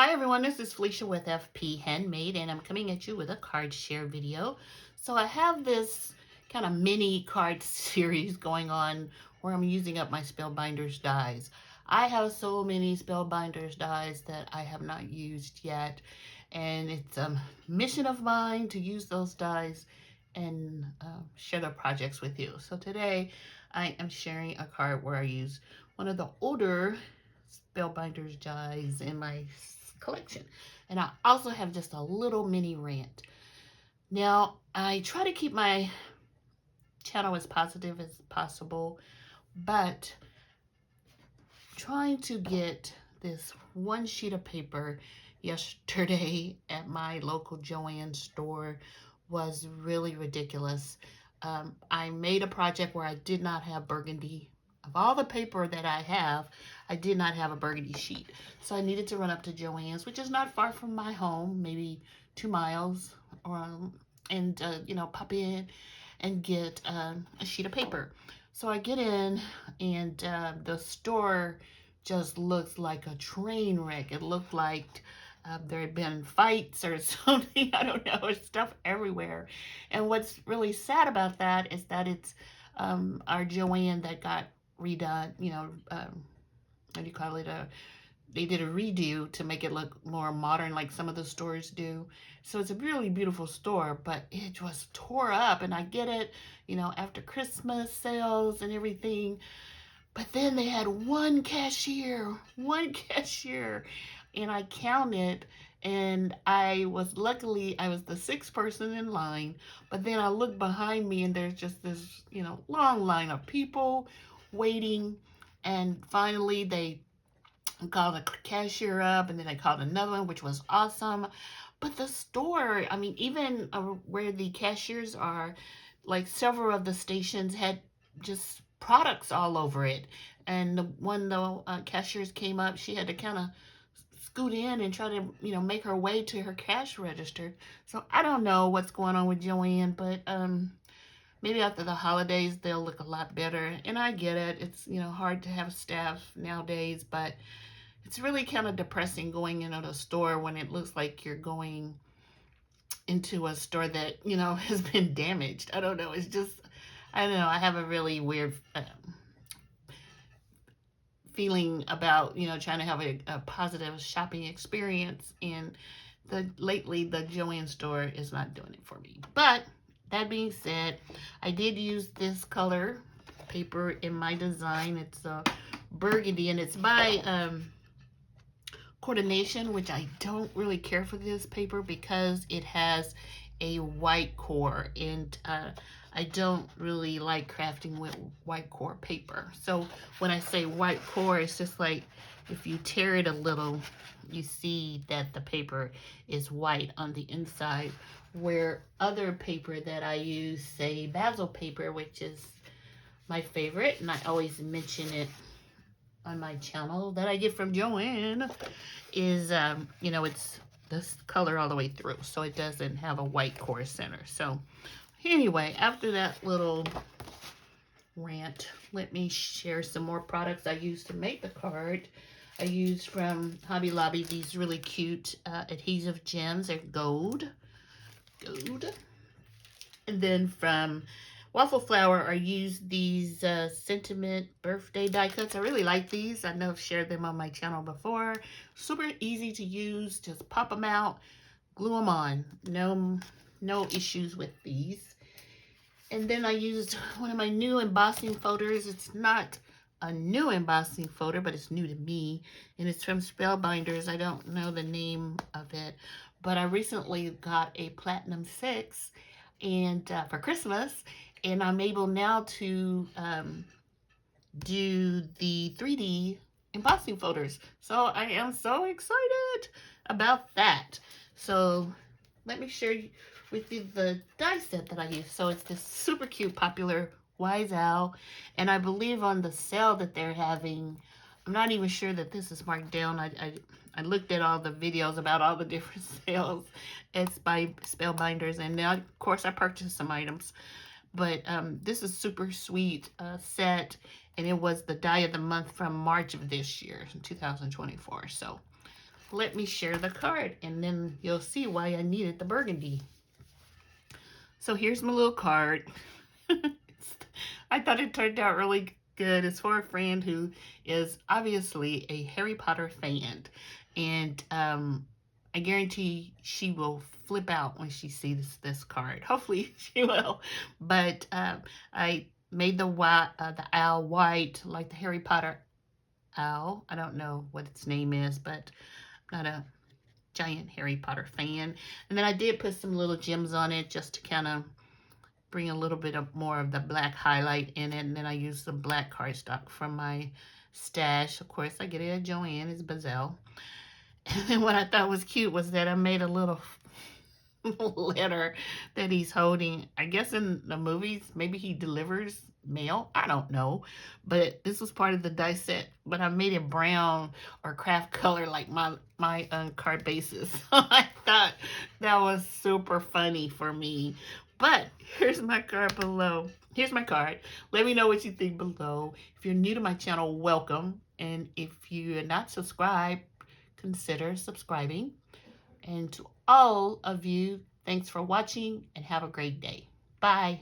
Hi everyone, this is Felicia with FP Handmade, and I'm coming at you with a card share video. So I have this kind of mini card series going on where I'm using up my Spellbinders dies. I have so many Spellbinders dies that I have not used yet, and it's a mission of mine to use those dies and share the projects with you. So today I am sharing a card where I use one of the older Spellbinders dies in my collection. And I also have just a little mini rant. Now, I try to keep my channel as positive as possible, but trying to get this one sheet of paper yesterday at my local Joann store was really ridiculous. I made a project where I did not have burgundy. Of all the paper that I have, I did not have a burgundy sheet. So I needed to run up to Joann's, which is not far from my home, maybe 2 miles, and pop in and get a sheet of paper. So I get in, and the store just looks like a train wreck. It looked like there had been fights or something. I don't know. There's stuff everywhere. And what's really sad about that is that it's our Joann that got redone, what do you call it? They did a redo to make it look more modern like some of the stores do. So it's a really beautiful store, but it was tore up. And I get it, after Christmas sales and everything. But then they had one cashier, and I counted, and luckily I was the 6th person in line. But then I look behind me, and there's just this, long line of people waiting. And finally they called a cashier up, and then I called another one, which was awesome. But the store, I mean, even where the cashiers are, like several of the stations had just products all over it. And when the cashiers came up, she had to kind of scoot in and try to, make her way to her cash register. So I don't know what's going on with Joann, but maybe after the holidays, they'll look a lot better. And I get it. It's, hard to have staff nowadays, but it's really kind of depressing going into the store when it looks like you're going into a store that, has been damaged. I don't know. It's just, I don't know. I have a really weird feeling about, trying to have a positive shopping experience. And lately, the Joann store is not doing it for me. But that being said, I did use this color paper in my design. It's burgundy, and it's by Coordination, which I don't really care for this paper because it has a white core, and I don't really like crafting with white core paper. So when I say white core, it's just like if you tear it a little, you see that the paper is white on the inside, where other paper that I use, say basil paper, which is my favorite, and I always mention it on my channel, that I get from Joann, is, it's this color all the way through, so it doesn't have a white core center. So anyway, after that little rant, let me share some more products I used to make the card. I used from Hobby Lobby these really cute adhesive gems. They're gold. And then from Waffle Flower, I used these Sentiment Birthday die cuts. I really like these. I know I've shared them on my channel before. Super easy to use. Just pop them out, glue them on. No issues with these. And then I used one of my new embossing folders. It's not a new embossing folder, but it's new to me. And it's from Spellbinders. I don't know the name of it, but I recently got a Platinum 6 and for Christmas, and I'm able now to do the 3D embossing folders. So I am so excited about that. So let me share with you the die set that I use. So it's this super cute Popular Wise Owl, and I believe on the sale that they're having, I'm not even sure that this is marked down. I looked at all the videos about all the different sales. It's by Spellbinders, and now, of course, I purchased some items. But this is super sweet set, and it was the die of the month from March of this year, 2024. So let me share the card, and then you'll see why I needed the burgundy. So here's my little card. I thought it turned out really good. It's for a friend who is obviously a Harry Potter fan. And I guarantee she will flip out when she sees this card. Hopefully she will. But I made the owl white, like the Harry Potter owl. I don't know what its name is, but I'm not a giant Harry Potter fan. And then I did put some little gems on it just to kind of bring a little bit of more of the black highlight in it. And then I used some black cardstock from my stash. Of course, I get it at Joann. It's Bazelle. And then what I thought was cute was that I made a little letter that he's holding. I guess in the movies, maybe he delivers mail. I don't know. But this was part of the die set. But I made it brown or craft color like my card bases. I thought that was super funny for me. But here's my card below. Here's my card. Let me know what you think below. If you're new to my channel, welcome. And if you're not subscribed, consider subscribing. And to all of you, thanks for watching and have a great day. Bye.